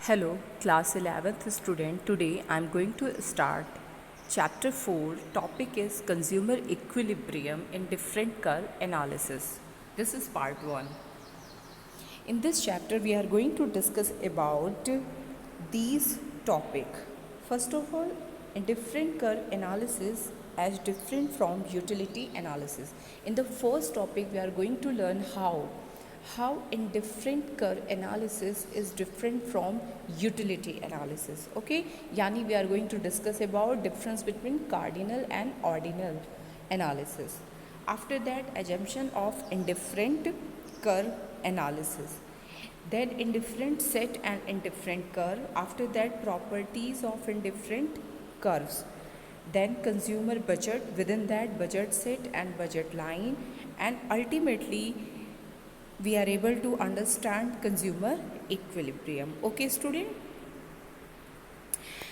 Hello, class 11th student. Today I am going to start chapter 4. Topic is consumer equilibrium in different curve analysis. This is part 1. In this chapter we are going to discuss about these topic. First of all, indifferent curve analysis as different from utility analysis. In the first topic we are going to learn how indifferent curve analysis is different from utility analysis. Okay, yani we are going to discuss about difference between cardinal and ordinal analysis. After that, assumption of indifferent curve analysis, then indifferent set and indifferent curve. After that, properties of indifferent curves, then consumer budget, within that budget set and budget line, and ultimately we are able to understand consumer equilibrium. Okay student,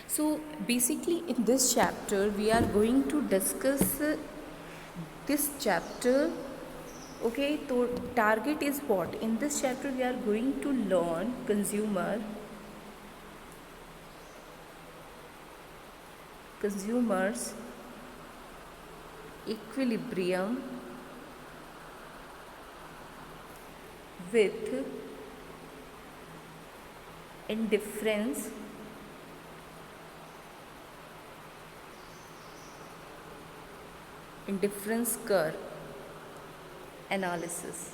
so basically in this chapter we are going to discuss this chapter. Okay, so target is what? In this chapter we are going to learn consumers equilibrium with indifference curve analysis.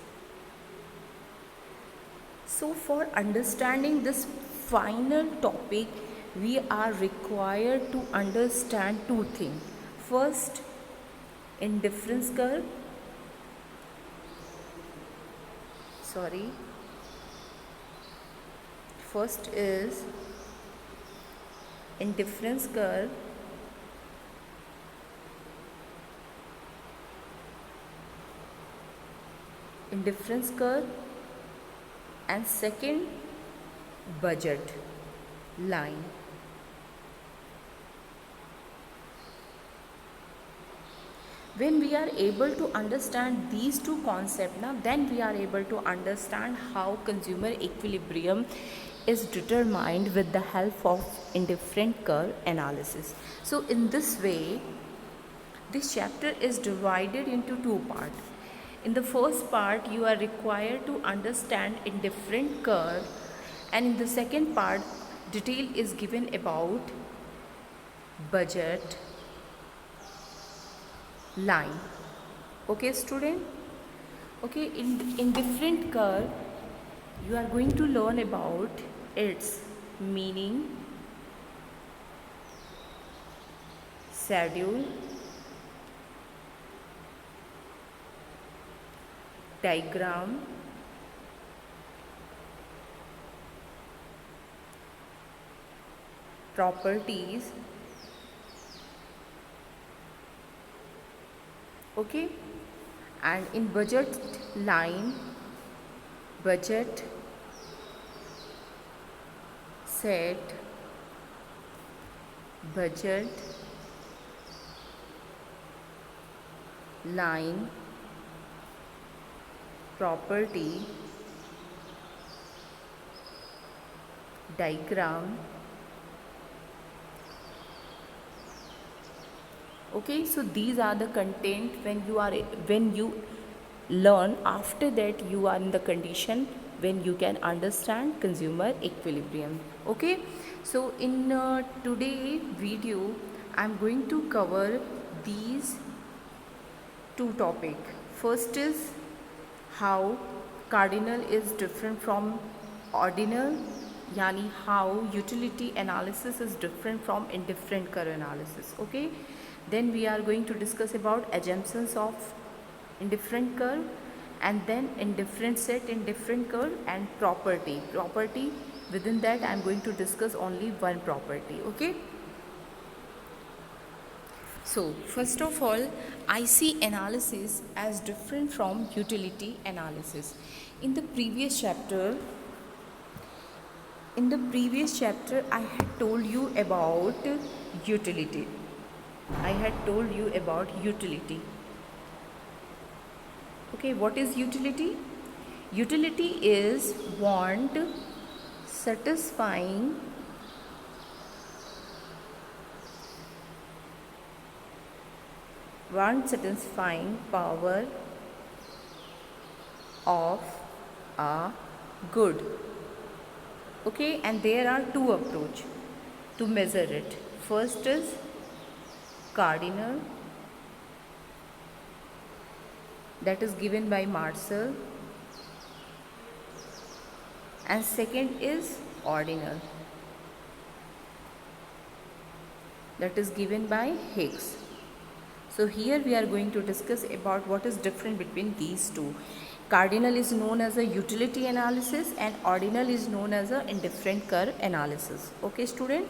So for understanding this final topic, we are required to understand two things. First, indifference curve. First is indifference curve. And second, budget line. When we are able to understand these two concepts, now then we are able to understand how consumer equilibrium is determined with the help of indifferent curve analysis. So in this way, this chapter is divided into two parts. In the first part, you are required to understand indifferent curve, and in the second part, detail is given about budget line. Okay student, okay, in indifferent curve you are going to learn about its meaning, schedule, diagram, properties. Okay, and in budget line, budget set, budget line, property, diagram. Okay, so these are the content when you learn. After that, you are in the condition when you can understand consumer equilibrium. Okay, so in today video I'm going to cover these two topic. First is how cardinal is different from ordinal, yani how utility analysis is different from indifferent curve analysis. Okay, then we are going to discuss about assumptions of indifferent curve, and then indifferent set, indifferent curve, and property. Within that I am going to discuss only one property. Okay, so first of all, I see analysis as different from utility analysis. In the previous chapter, I had told you about utility. Okay, what is utility? Utility is want, satisfying one satisfying power of a good. Okay, and there are two approach to measure it. First is cardinal, that is given by Marshall, and second is ordinal, that is given by Higgs. So here we are going to discuss about what is different between these two. Cardinal is known as a utility analysis and ordinal is known as a indifferent curve analysis. Okay, student?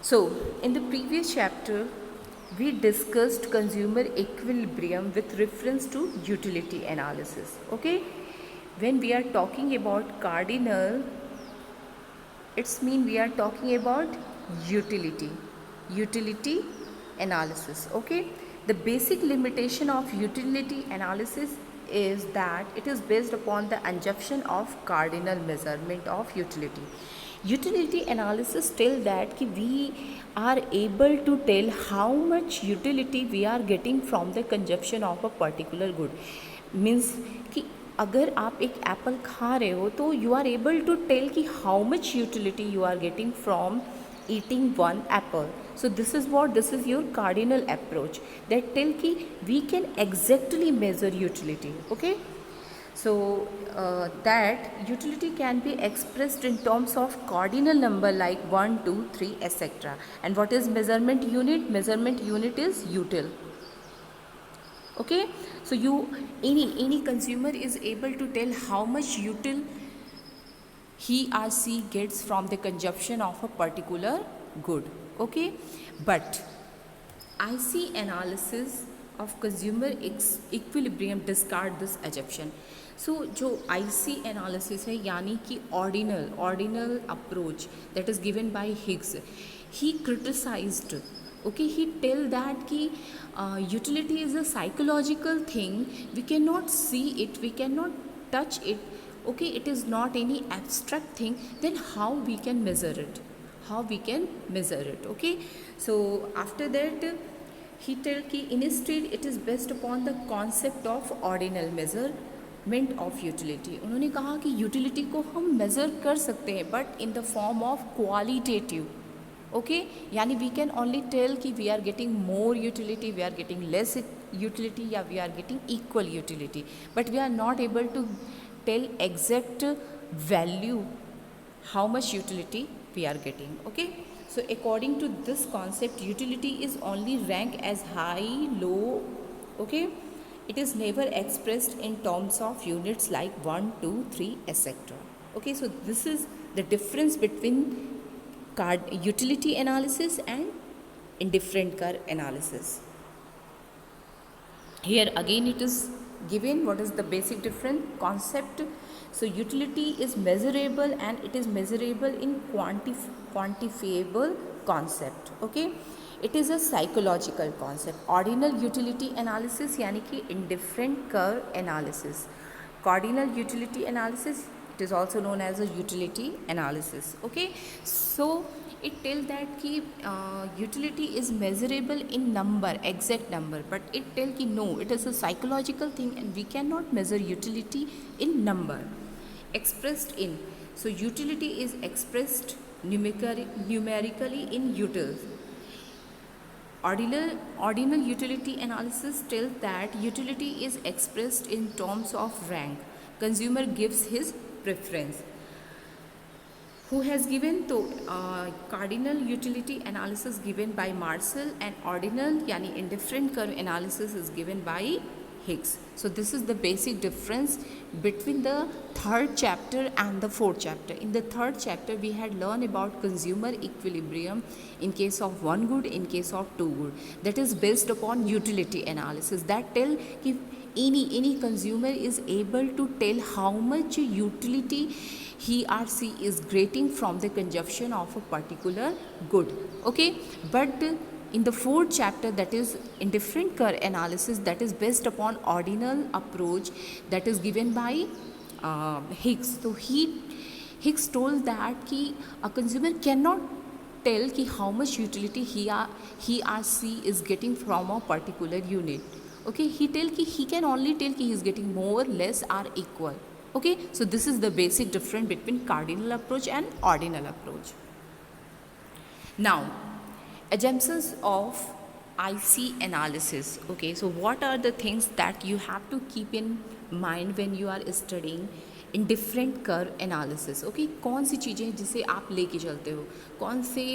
So in the previous chapter we discussed consumer equilibrium with reference to utility analysis. Okay, when we are talking about cardinal, it's mean we are talking about utility analysis. Okay, the basic limitation of utility analysis is that it is based upon the assumption of cardinal measurement of utility. Utility analysis tell that कि we are able to tell how much utility we are getting from the consumption of a particular good. Means कि अगर आप एक Apple खा रहे हो तो you are able to tell कि how much utility you are getting from eating one apple. So this is your cardinal approach that tell कि we can exactly measure utility. Okay. So that utility can be expressed in terms of cardinal number like 1, 2, 3, etc. And what is measurement unit? Measurement unit is util. Okay, so any consumer is able to tell how much util he or she gets from the consumption of a particular good. Okay, but IC analysis of consumer equilibrium discard this assumption. So जो IC analysis है यानी कि ordinal approach that is given by Higgs, he criticized, okay, he tell that कि utility is a psychological thing, we cannot see it, we cannot touch it, okay, it is not any abstract thing, then how we can measure it, okay. So after that he tell कि instead it is based upon the concept of ordinal measurement of utility. उन्होंने कहा कि utility को हम measure कर सकते हैं but in the form of qualitative. Okay, यानी we can only tell कि we are getting more utility, we are getting less utility या we are getting equal utility, but we are not able to tell exact value how much utility we are getting. Okay, so according to this concept utility is only ranked as high, low. Okay, it is never expressed in terms of units like 1, 2, 3, etc. Okay, so this is the difference between utility analysis and indifferent curve analysis. Here again it is given what is the basic difference concept. So utility is measurable and it is measurable in quantifiable concept. Okay, it is a psychological concept. Ordinal utility analysis यानी कि indifferent curve analysis. Cardinal utility analysis, it is also known as a utility analysis. Okay, so it tells that कि utility is measurable in number, exact number, but it tells कि no, it is a psychological thing and we cannot measure utility in number expressed in. So utility is expressed numerically in utils. Ordinal utility analysis tells that utility is expressed in terms of rank. Consumer gives his preference. Who has given? तो cardinal utility analysis given by Marshall and ordinal यानी indifferent curve analysis is given by Higgs. So this is the basic difference between the third chapter and the fourth chapter. In the third chapter we had learned about consumer equilibrium in case of one good, in case of two good. That is based upon utility analysis. That tell if any consumer is able to tell how much utility he or she is getting from the consumption of a particular good. Okay, but in the fourth chapter, that is indifferent curve analysis, that is based upon ordinal approach that is given by Higgs. So Higgs told that कि a consumer cannot tell कि how much utility he or she is getting from a particular unit. Okay, he can only tell कि he is getting more, less or equal. Okay, so this is the basic difference between cardinal approach and ordinal approach. Now, assumptions of IC analysis. Okay, so what are the things that you have to keep in mind when you are studying indifferent curve analysis? Okay, कौन सी चीज़ें हैं जिसे आप लेके चलते हो, कौन से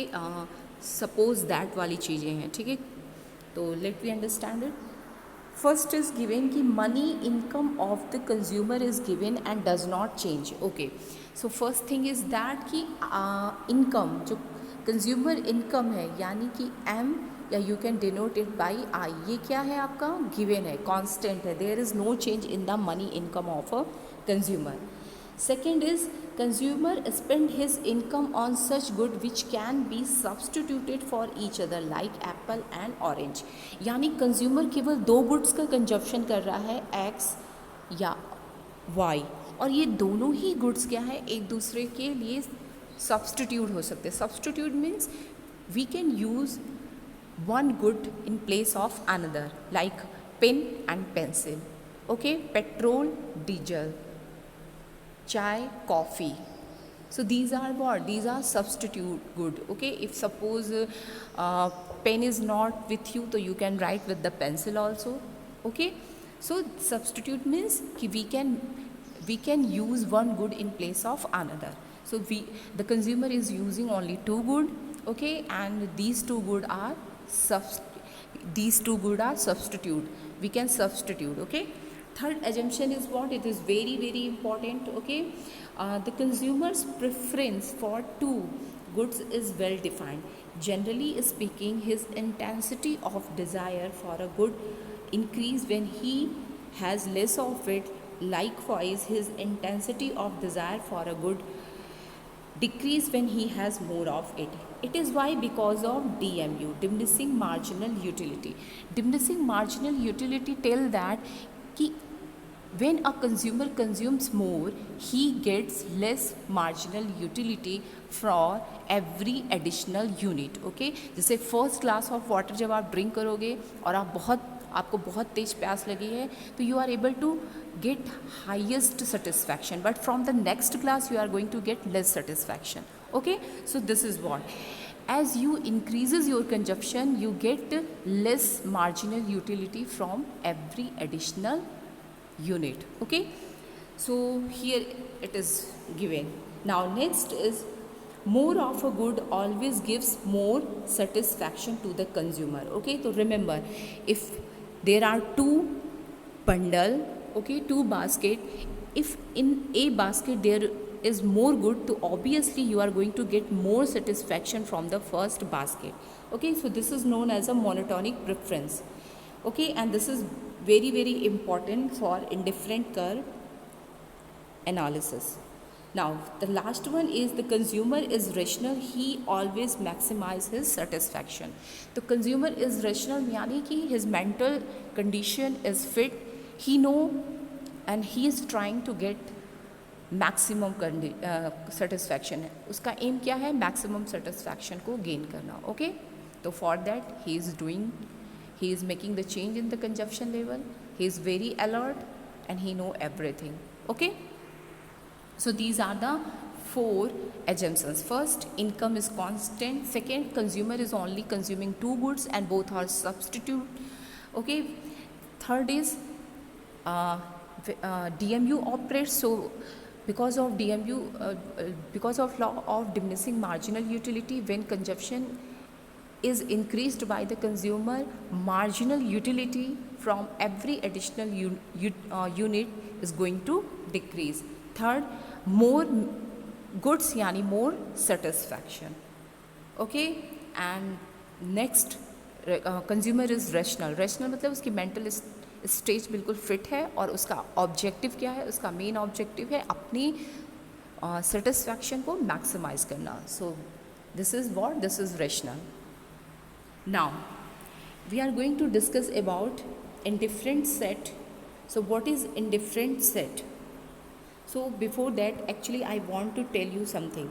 सपोज दैट वाली चीज़ें हैं, ठीक है? तो let we understand it. First is given कि money income of the consumer is given and does not change. Okay, so first thing is that कि income जो consumer income है, यानी कि M या you can denote it by I, ये क्या है आपका given है, constant है, there is no change in the money income of a consumer. Second is consumer spend his income on such good which can be substituted for each other like apple and orange. यानी consumer केवल दो goods का consumption कर रहा है, X या Y, और ये दोनों ही goods क्या है, एक दूसरे के लिए substitute हो सकते हैं. Substitute means we can use one good in place of another, like pen and pencil. Okay, petrol, diesel, chai, coffee. So these are what? These are substitute good. Okay, if suppose pen is not with you, so you can write with the pencil also. Okay, so substitute means कि we can use one good in place of another. So the consumer is using only two good. Okay, and these two good are substitute. We can substitute. Okay. Third assumption is what? It is very, very important. Okay, the consumer's preference for two goods is well defined. Generally speaking, his intensity of desire for a good increase when he has less of it. Likewise, his intensity of desire for a good decrease when he has more of it. It is why because of DMU, diminishing marginal utility. Diminishing marginal utility tell that कि when a consumer consumes more, he gets less marginal utility for every additional unit. Okay, जैसे first glass of water जब आप drink करोगे और आपको बहुत तेज प्यास लगी है, तो you are able to get highest satisfaction, but from the next glass you are going to get less satisfaction. Okay, so this is what, as you increases your consumption, you get less marginal utility from every additional unit. Okay, so here it is given. Now next is more of a good always gives more satisfaction to the consumer. Okay, so remember, if there are two bundle, okay, two basket, if in a basket there is more good, so obviously you are going to get more satisfaction from the first basket. Okay, so this is known as a monotonic preference. Okay, and this is very, very important for indifferent curve analysis. Now the last one is the consumer is rational, he always maximize his satisfaction. The consumer is rational यानी कि his mental condition is fit, he know and he is trying to get maximum satisfaction है, उसका aim क्या है, maximum satisfaction को gain करना. Okay, तो for that he is making the change in the consumption level, he is very alert and he know everything. Okay, so these are the four assumptions. First, income is constant. Second, consumer is only consuming two goods and both are substitute. Okay, third is DMU operates. So because of DMU, because of law of diminishing marginal utility, when consumption is increased by the consumer, marginal utility from every additional unit is going to decrease. Third, more goods यानी more satisfaction. Okay, and next, consumer is rational. Rational मतलब उसकी mental stage बिल्कुल fit है और उसका objective क्या है, उसका मेन ऑब्जेक्टिव है अपनी सेटिस्फैक्शन को मैक्सिमाइज करना. सो this is what, this is rational. Now we are going to discuss about indifferent set. So what is indifferent set? So before that, actually I want to tell you something.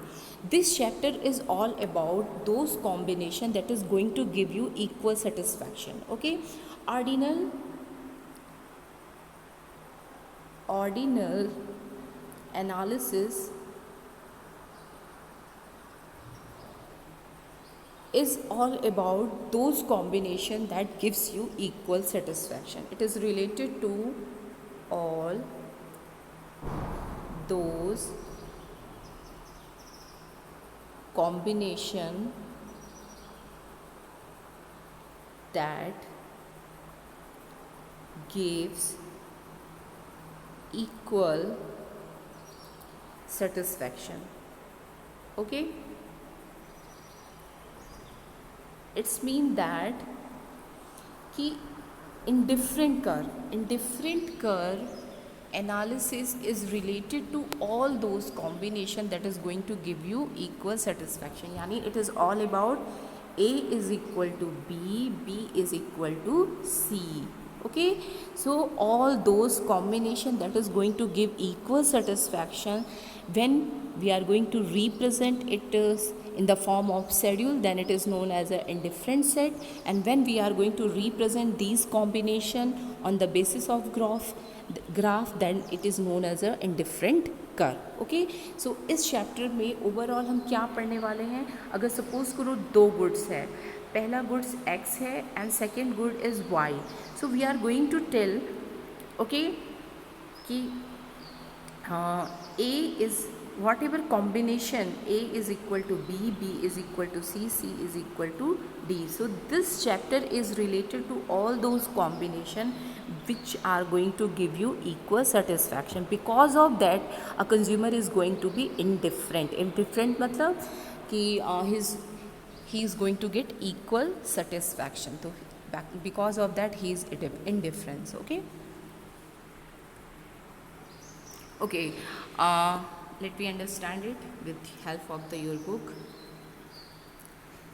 This chapter is all about those combination that is going to give you equal satisfaction. Okay, ordinal analysis is all about those combination that gives you equal satisfaction. It is related to all those combination that gives equal satisfaction. Okay, it's mean that कि indifferent curve analysis is related to all those combination that is going to give you equal satisfaction. यानी it is all about A is equal to B, B is equal to C. Okay, so all those combination that is going to give equal satisfaction, when we are going to represent it in the form of schedule, then it is known as an indifferent set. And when we are going to represent these combination on the basis of graph, then it is known as a indifferent curve. Okay, so इस chapter में overall हम क्या पढ़ने वाले हैं. अगर suppose करो दो गुड्स है, पहला गुड्स x है and second good is y. So we are going to tell okay कि A is whatever combination, A is equal to B, B is equal to C, C is equal to D. So this chapter is related to all those combination which are going to give you equal satisfaction. Because of that, a consumer is going to be indifferent. Indifferent मतलब कि he is going to get equal satisfaction. So because of that, he is indifference. Okay. Okay, let me understand it with help of the your book.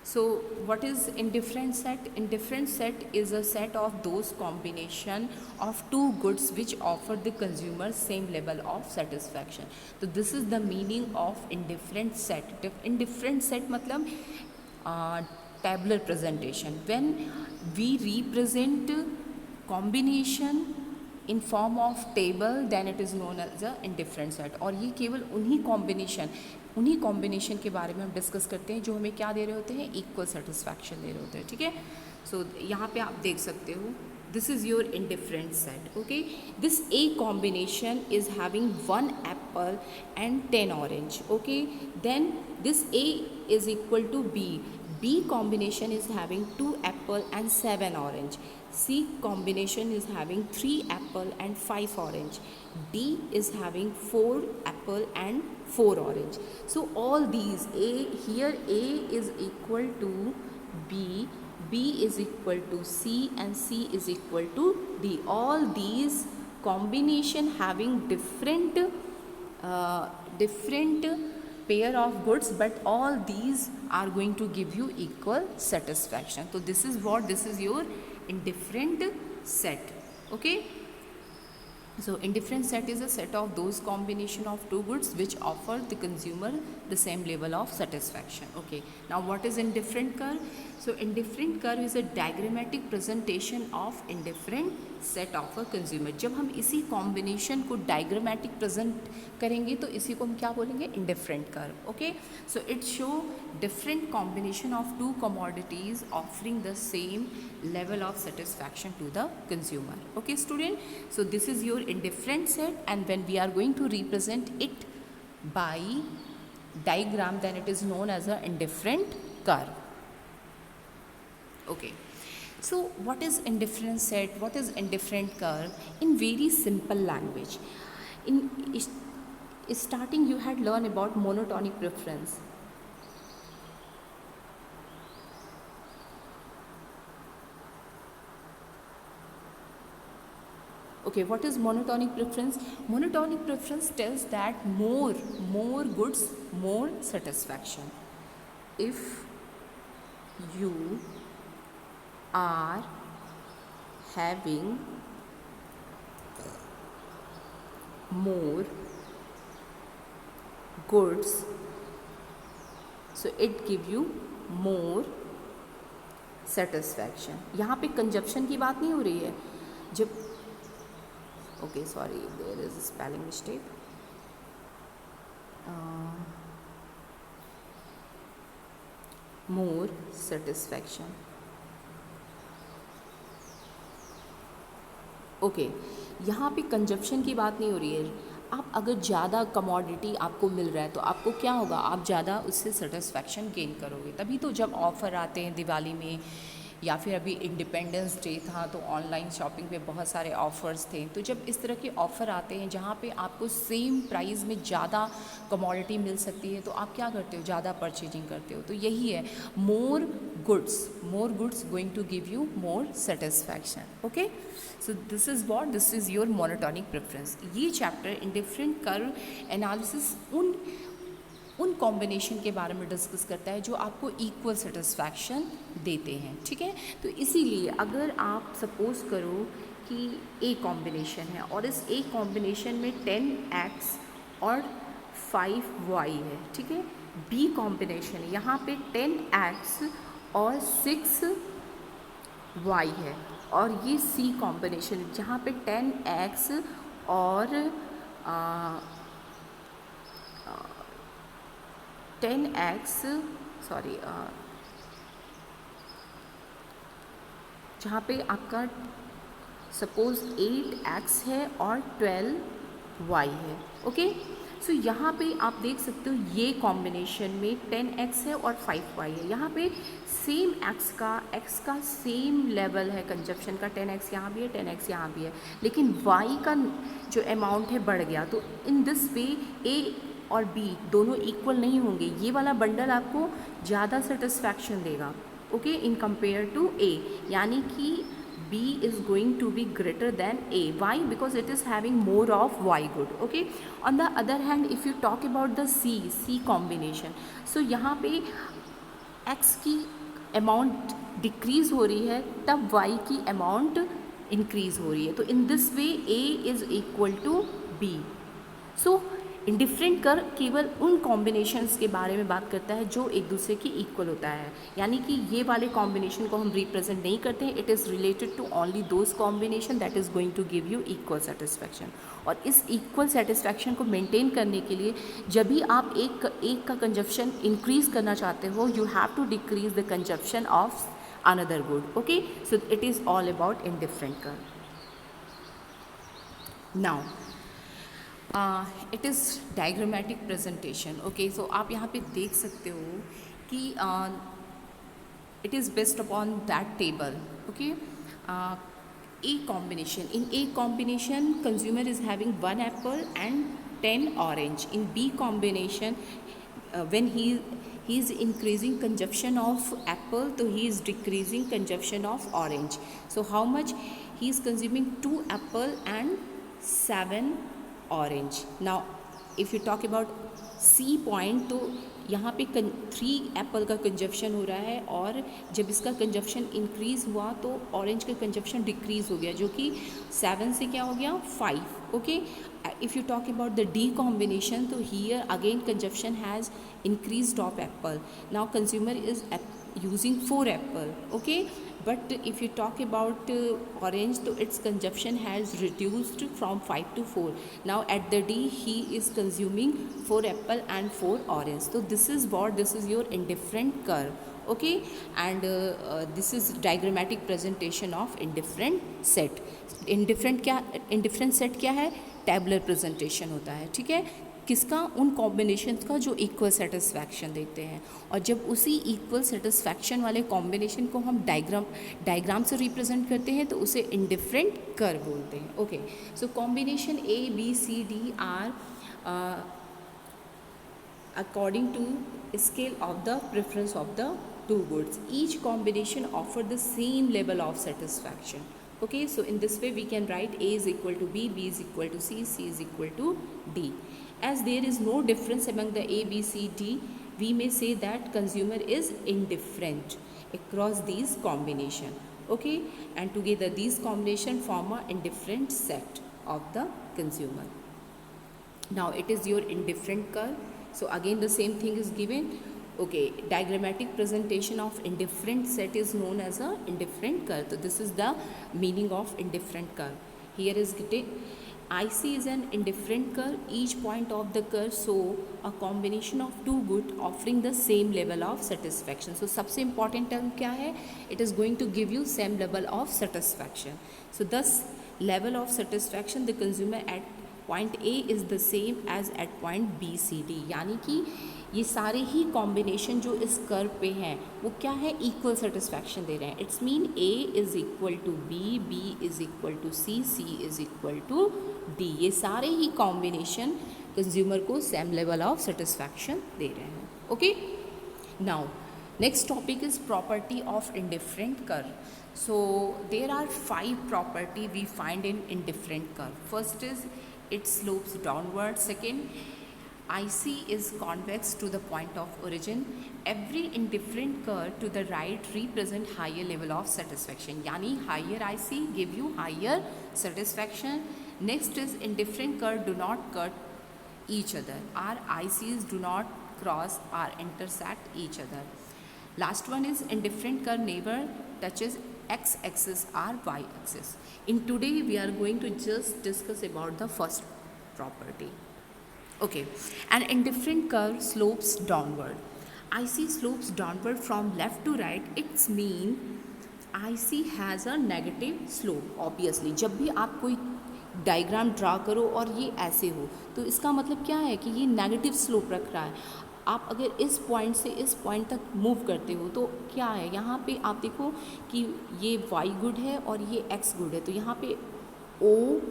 So what is indifferent set? Indifferent set is a set of those combination of two goods which offer the consumer same level of satisfaction. So this is the meaning of indifferent set. Indifferent set मतलब tabular presentation. When we represent combination in form of table, then it is known as a indifferent set. और ये केवल उन्हीं combination के बारे में हम discuss करते हैं जो हमें क्या दे रहे होते हैं, इक्वल सेटिस्फैक्शन दे रहे होते हैं. ठीक है, सो यहाँ पे आप देख सकते हो this is your indifferent set. Okay, this A combination is having 1 apple and 10 orange. Okay, then this A is equal to B. B combination is having 2 apple and 7 orange. C combination is having 3 apple and 5 orange. D is having 4 apple and 4 orange. So all these here A is equal to B, B is equal to C and C is equal to D. All these combination having different pair of goods, but all these are going to give you equal satisfaction. So this is your indifferent set. Okay, so indifferent set is a set of those combination of two goods which offer the consumer the same level of satisfaction. Okay, now what is indifferent curve? So indifferent curve is a diagrammatic presentation of indifferent set of a consumer. जब हम इसी combination को diagrammatic present करेंगे तो इसी को हम क्या बोलेंगे, indifferent curve. Okay, so it show different combination of two commodities offering the same level of satisfaction to the consumer. Okay student, so this is your indifferent set, and when we are going to represent it by diagram, then it is known as a indifferent curve. Okay, so what is indifferent set, what is indifferent curve? In very simple language, in starting you had learned about monotonic preference. Okay, what is monotonic preference? Monotonic preference tells that more goods, more satisfaction. If you are having more goods, so it give you more satisfaction. यहाँ पे consumption की बात नहीं हो रही है. जब okay sorry there is spelling mistake. More satisfaction. Okay यहाँ पे कंजप्शन की बात नहीं हो रही है. आप अगर ज़्यादा कमोडिटी आपको मिल रहा है तो आपको क्या होगा, आप ज़्यादा उससे सेटिस्फैक्शन गेन करोगे. तभी तो जब ऑफ़र आते हैं दिवाली में, या फिर अभी इंडिपेंडेंस डे था तो ऑनलाइन शॉपिंग पे बहुत सारे ऑफ़र्स थे. तो जब इस तरह के ऑफ़र आते हैं जहाँ पे आपको सेम प्राइस में ज़्यादा कमोडिटी मिल सकती है तो आप क्या करते हो, ज़्यादा परचेजिंग करते हो. तो यही है, more goods going to give you more satisfaction. Okay, so this is your monotonic preference. ये चैप्टर इंडिफरेंट कर्व एनालिसिस उन कॉम्बिनेशन के बारे में डिस्कस करता है जो आपको इक्वल सेटिस्फैक्शन देते हैं. ठीक है, तो इसीलिए अगर आप सपोज़ करो कि ए कॉम्बिनेशन है और इस ए कॉम्बिनेशन में 10x और 5y है. ठीक है, बी कॉम्बिनेशन है, यहाँ पे 10x और 6y है. और ये सी कॉम्बिनेशन है जहाँ पे 10x और 10x सॉरी जहाँ पे आपका सपोज़ 8x है और 12y है. ओके, सो यहाँ पे आप देख सकते हो ये कॉम्बिनेशन में 10x है और 5y है. यहाँ पे सेम x का सेम लेवल है कंजप्शन का. 10x यहाँ भी है, 10x यहाँ भी है, लेकिन y का जो अमाउंट है बढ़ गया. तो इन दिस वे a और b दोनों इक्वल नहीं होंगे. ये वाला बंडल आपको ज़्यादा सेटिस्फैक्शन देगा. Okay, in compare to a, यानी कि b is going to be greater than a. Why? Because it is having more of y good. Okay, on the other hand if you talk about the c combination, so यहाँ पे x की amount decrease हो रही है तब y की amount increase हो रही है. तो in this way a is equal to b. सो इंडिफरेंट कर्व केवल उन कॉम्बिनेशंस के बारे में बात करता है जो एक दूसरे की इक्वल होता है. यानी कि ये वाले कॉम्बिनेशन को हम रिप्रेजेंट नहीं करते हैं. It is related to only those combination that is going to give you equal satisfaction. और इस इक्वल सेटिस्फैक्शन को मेंटेन करने के लिए जब भी आप एक का कंजप्शन इंक्रीज करना चाहते हो, you have to decrease the consumption of another good. Okay, so it is all about indifferent curve. Now it is diagrammatic presentation. Okay, so आप यहाँ पे देख सकते हो कि it is based upon that table. Okay, A combination. In A combination, consumer is having 1 apple and 10 orange. In B combination, when he is increasing consumption of apple, so he is decreasing consumption of orange. So how much he is consuming? 2 apple and 7 orange. Now if you talk about C point, तो यहाँ पे 3 Apple का consumption हो रहा है और जब इसका कंजप्शन इंक्रीज़ हुआ तो ऑरेंज का कंजप्शन डिक्रीज़ हो गया, जो कि 7 से क्या हो गया 5. Okay, if you talk about the D combination, तो here again consumption has increased of apple. Now consumer is using 4 apple. Okay, but if you talk about orange, so its consumption has reduced from 5 to 4. Now at the D he is consuming 4 apple and 4 orange. So this is your indifferent curve. Okay, and this is diagrammatic presentation of indifferent set. indifferent set क्या है? Tabular presentation होता है. ठीक है, किसका? उन combinations का जो इक्वल सेटिस्फैक्शन देते हैं. और जब उसी इक्वल सेटिस्फैक्शन वाले कॉम्बिनेशन को हम डायग्राम से रिप्रेजेंट करते हैं तो उसे इंडिफरेंट कर्व बोलते हैं. Okay, so combination A B C D are according to scale of the preference of the two goods. Each combination offer the same level of satisfaction. Okay, so in this way we can write A is equal to B, B is equal to C, C is equal to D. As there is no difference among the A, B, C, D, we may say that consumer is indifferent across these combination. Okay, and together these combination form a indifferent set of the consumer. Now it is your indifferent curve. So again the same thing is given. Okay, diagrammatic presentation of indifferent set is known as a indifferent curve. So this is the meaning of indifferent curve. Here is IC is an indifferent curve. Each point of the curve show a combination of two good offering the same level of satisfaction. So सबसे important term क्या है? It is going to give you same level of satisfaction. So thus level of satisfaction the consumer at point A is the same as at point B C D, यानी कि ये सारे ही combination जो इस curve पे हैं वो क्या है, इक्वल सेटिस्फैक्शन दे रहे हैं. It's mean A is equal to B, B is equal to C, C is equal to D. ये सारे ही कॉम्बिनेशन कंज्यूमर को सेम लेवल ऑफ सेटिस्फैक्शन दे रहे हैं. Okay, now next topic is property of indifferent curve. So there are 5 property we find in indifferent curve. First is it slopes downward. Second, IC is convex to the point of origin. Every indifferent curve to the right represent higher level of satisfaction, yani higher IC give you higher satisfaction. Next is indifferent curve do not cut each other. Our ICs do not cross or intersect each other. Last one is indifferent curve never touches x-axis or y-axis. In today we are going to just discuss about the first property. Okay, an indifferent curve slopes downward. IC slopes downward from left to right. It's mean IC has a negative slope. Obviously जब भी आप कोई diagram draw करो और ये ऐसे हो तो इसका मतलब क्या है कि ये नेगेटिव स्लोप रख रहा है. आप अगर इस पॉइंट से इस पॉइंट तक मूव करते हो तो क्या है, यहाँ पे आप देखो कि ये y गुड है और ये x गुड है, तो यहाँ पे O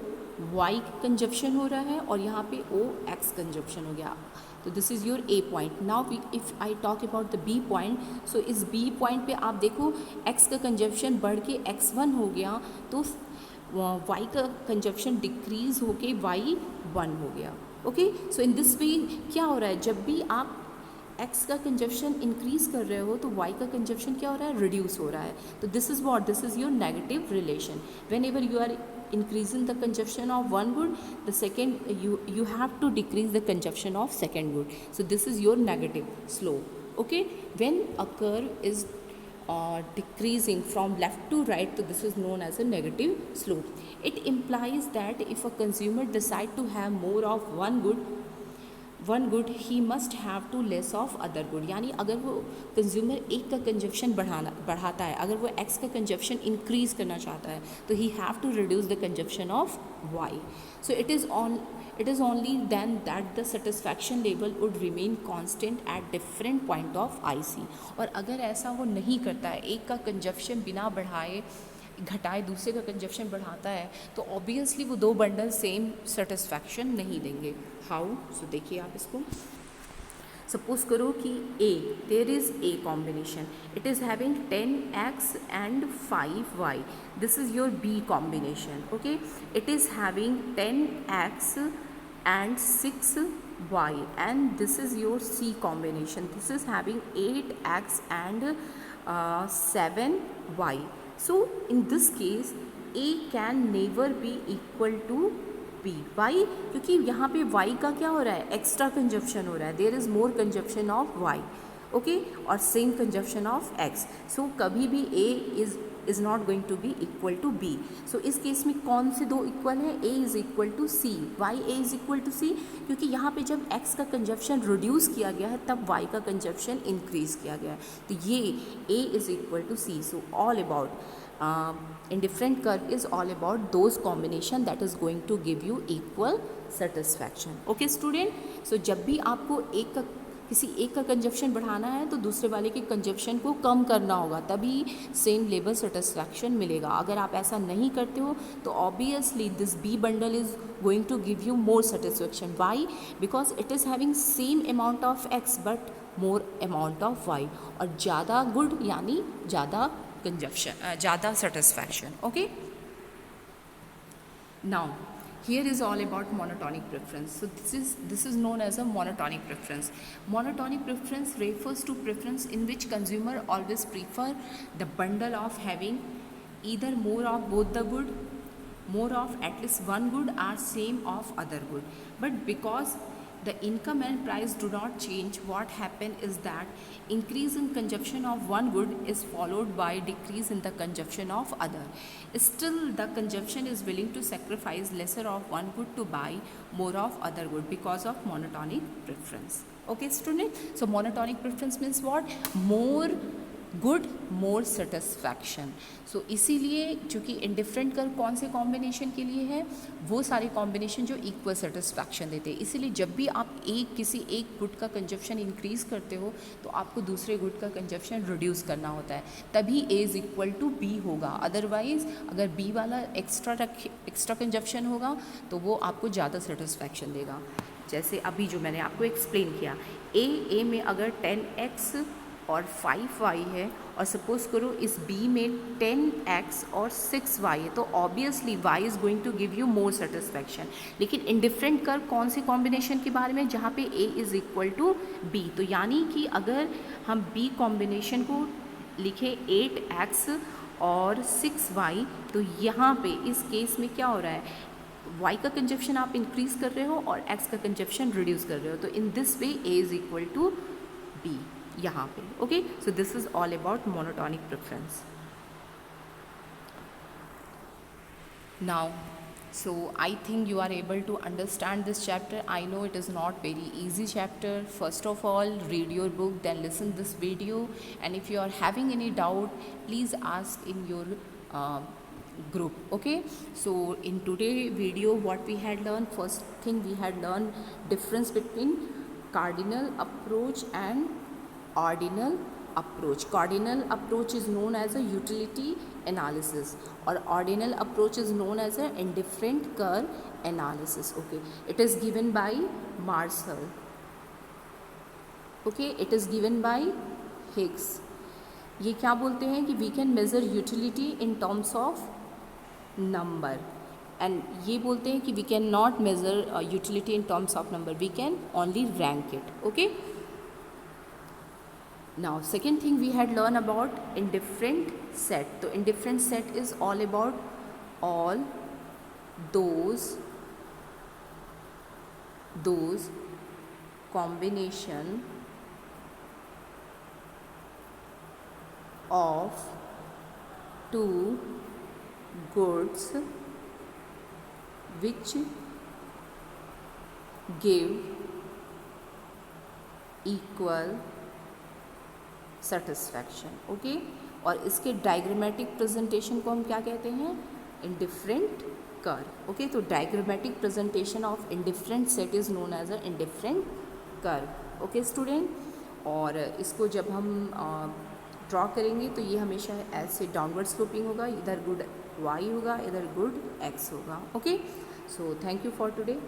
y कंजप्शन हो रहा है और यहाँ पे O x कंजप्शन हो गया. तो this is your A point. Now if I talk about the B point, so इस B पॉइंट पे आप देखो x का कंजप्शन बढ़ के x1 हो गया, तो y का कंजप्शन डिक्रीज होके y1 हो गया. ओके, सो इन दिस वे क्या हो रहा है, जब भी आप x का कंजप्शन इंक्रीज कर रहे हो तो y का कंजप्शन क्या हो रहा है, रिड्यूस हो रहा है. तो this is what, this is your negative relation. Whenever you are increasing the consumption of one good, the second you have to decrease the consumption of second good. So this is your negative slope. Okay, when a curve is decreasing from left to right, so this is known as a negative slope. It implies that if a consumer decide to have more of one good he must have to less of other good. यानी अगर वो consumer एक का consumption बढ़ाता है, अगर वो x का कंजप्शन इंक्रीज करना चाहता है तो he have to reduce the consumption of y. So it is only then that the satisfaction level would remain constant at different point of IC. और अगर ऐसा वो नहीं करता है, एक का कंजप्शन बिना बढ़ाए घटाए दूसरे का कंजप्शन बढ़ाता है, तो ऑब्वियसली वो दो बंडल सेम सेटिस्फैक्शन नहीं देंगे. हाउ? सो देखिए आप इसको, सपोज करो कि A, there is A combination, it is having 10x and 5y. This is your B combination. Okay, it is having 10x and 6y, and this is your C combination. This is having 8x and 7y. So in this case A can never be equal to B. Why? क्योंकि यहाँ पे Y का क्या हो रहा है, extra consumption हो रहा है. There is more consumption of Y. Okay, और same consumption of X. So कभी भी A is not going to be equal to B. So इस केस में कौन से दो इक्वल है, A is equal to C. Why A is equal to C? क्योंकि यहाँ पे जब X का कंजप्शन रिड्यूस किया गया है तब Y का कंजप्शन इंक्रीज किया गया है, तो ये A is equal to C. So all about indifferent curve is all about those combination that is going to give you equal satisfaction. Okay student, so जब भी आपको किसी एक का कंजप्शन बढ़ाना है तो दूसरे वाले के कंजप्शन को कम करना होगा, तभी सेम लेवल सेटिस्फैक्शन मिलेगा. अगर आप ऐसा नहीं करते हो तो obviously this B bundle is going to give you more satisfaction. Why? Because it is having same amount of X but more amount of Y. और ज़्यादा गुड यानी ज़्यादा consumption, ज़्यादा satisfaction. Okay, now here is all about monotonic preference. So this is known as a monotonic preference. Monotonic preference refers to preference in which consumer always prefer the bundle of having either more of both the good, more of at least one good, or same of other good. But because the income and price do not change, what happen is that increase in consumption of one good is followed by decrease in the consumption of other. Still the consumption is willing to sacrifice lesser of one good to buy more of other good because of monotonic preference. Okay student, so monotonic preference means what? More good more satisfaction. So इसीलिए चूँकि indifferent curve कौन से combination के लिए है? वो सारे combination जो इक्वल सेटिस्फैक्शन देते हैं. इसीलिए जब भी आप किसी एक गुड का कंजप्शन इंक्रीज़ करते हो तो आपको दूसरे गुड का कंजप्शन रिड्यूस करना होता है, तभी A is equal to B होगा. अदरवाइज़ अगर बी वाला एक्स्ट्रा कंजप्शन होगा तो वो आपको ज़्यादा सेटिस्फैक्शन देगा. जैसे अभी जो मैंने आपको एक्सप्लेन किया, ए में अगर 10x और 5y है और सपोज़ करो इस b में 10x और 6y है, तो obviously y is going to give you more satisfaction. लेकिन इंडिफरेंट कर्व कौन से कॉम्बिनेशन के बारे में? जहाँ पे a is equal to b. तो यानी कि अगर हम b कॉम्बिनेशन को लिखें 8x और 6y, तो यहाँ पे इस केस में क्या हो रहा है? y का कंजप्शन आप इंक्रीज़ कर रहे हो और x का कंजप्शन रिड्यूस कर रहे हो. तो in this way a is equal to b यहाँ पे. Okay, so this is all about monotonic preference. Now so I think you are able to understand this chapter. I know it is not very easy chapter. First of all, read your book, then listen this video, and if you are having any doubt, please ask in your group. Okay, so in today video what we had learned, first thing we had learned difference between cardinal approach and ordinal approach. Cardinal approach is known as a utility analysis or ordinal approach is known as a indifferent curve analysis. Okay, it is given by Marshall. Okay, it is given by Higgs. ये क्या बोलते हैं कि we can measure utility in terms of number, and ये बोलते हैं कि we can not measure utility in terms of number, we can only rank it. Okay, now second thing we had learned about indifferent set. So indifferent set is all about all those combination of two goods which give equal satisfaction. Okay, और इसके diagrammatic presentation को हम क्या कहते हैं? Indifferent curve. Okay, तो diagrammatic presentation of indifferent set is known as a indifferent curve. Okay student, और इसको जब हम ड्रॉ करेंगे तो ये हमेशा ऐसे डाउनवर्ड स्लोपिंग होगा, इधर गुड y होगा, इधर गुड x होगा. Okay, so thank you for today.